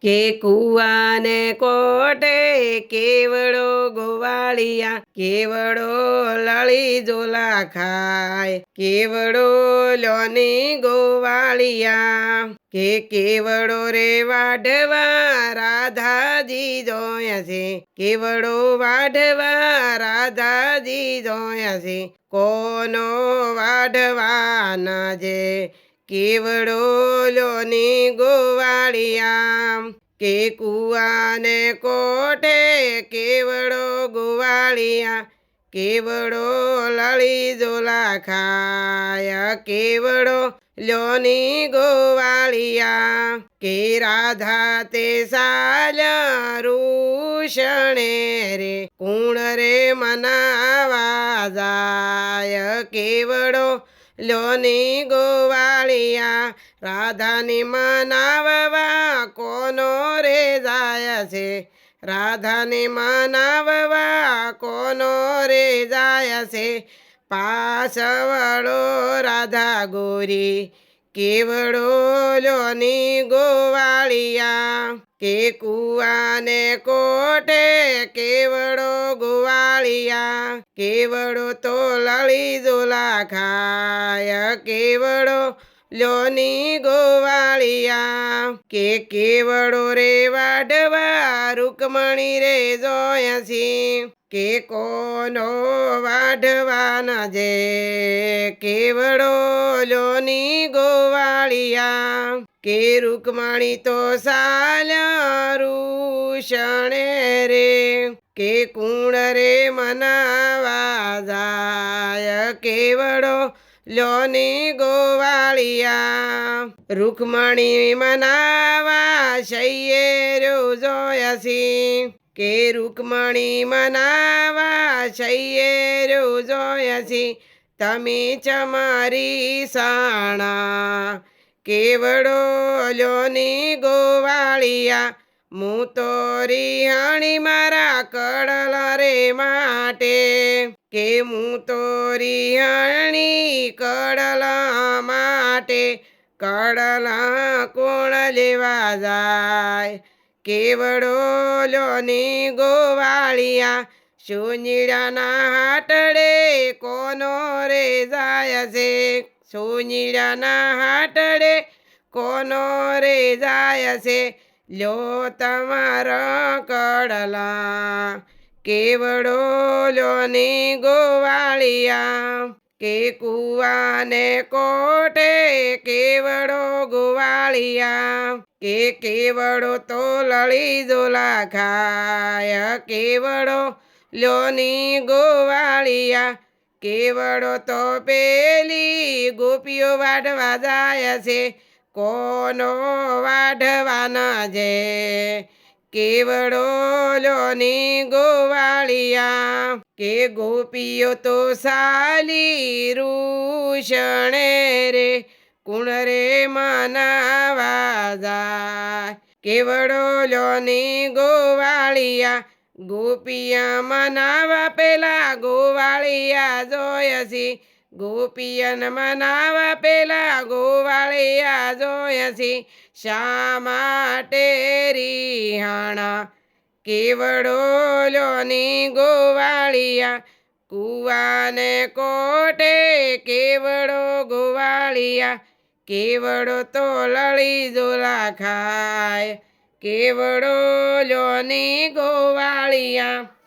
કે કુવાને કોટે કેવડો ગોવાળિયા કેવડો લળી જોલા ખાય કેવડો લોની ગોવાળિયા કે કેવડો રે વાઢવા રાધાજી જોયા છે કેવડો વાઢવા રાધાજી જોયા છે કોનો વાઢવા ના જે કેવડો લોની ગોવાળિયા કે કુવાને કોઠે કેવડો ગોવાળિયા કેવડો લળી જોલા ખાય કેવડો લોની ગોવાળિયા કે રાધા તે સાલ્યા રૂષણે રે કુણ રે મનાવા જાય કેવડો લોની ગોવાળિયા રાધાની મનાવવા કોનો રે જાય છે રાધાની મનાવવા કોનો રે જાય છે પાસવડો રાધા ગોરી કેવડો લોની ગોવાળિયા કે કુવાને કોઠે કેવડો ગોવાળિયા કેવડો તો લળી જોલા ખાય કેવડો લોની ગોવાળિયા કે કેવડો રે વાઢવા રૂકમણી રે જોયાસી કે કોનો વાઢવાના જે કેવડો લોની ગોવાળિયા કે રૂકમણી તો સાલ્યા રૂષણે રે કે કુણ રે મનાવા જાય કેવડો લોની ગોવાળિયા રૂકમણી મનાવા શૈયે જોયાસી કે રૂકમણી મનાવા શૈયે જોયાસી તમે ચમારી સાણા કેવડો લોની ગોવાળિયા હું તો રિહાણી મારા કડલા રે માટે કે હું તો રિહાણી કડલા માટે કડલા કોણ લેવા જાય કેવડો લોની ગોવાળિયા સુનીડાના હાટડે કોનો રે જાય છે સુનીડાના હાટડે કોનો રે જાય છે લ્યો તમારા કડલા કેવડો લોની ગોવાળિયા કે કુવાને કોઠે કેવડો ગોવાળિયા કે કેવડો તો લળી જોલા ખાય કેવડો લોની ગોવાળિયા કેવડો તો પેલી ગોપીઓ વાઢવા જાય છે કોનો વાઢવાના જે કેવડો લોની ગોવાળિયા કે ગોપીઓ તો સાલી રૂષણે રે કુણ રે મનાવા જાય કેવડો લોની ગોવાળિયા ગોપિયા મનાવા પેલા ગોવાળિયા જોયસી ગોપિયન મનાવા પેલા ગોવાળિયા જોયસી શા માટે રિહાણા કેવડો લોની ગોવાળિયા કુવાને કોઠે કેવડો ગોવાળિયા કેવડો તો લળી જોલા ખાય કેવડો લોની ગોવાળિયા।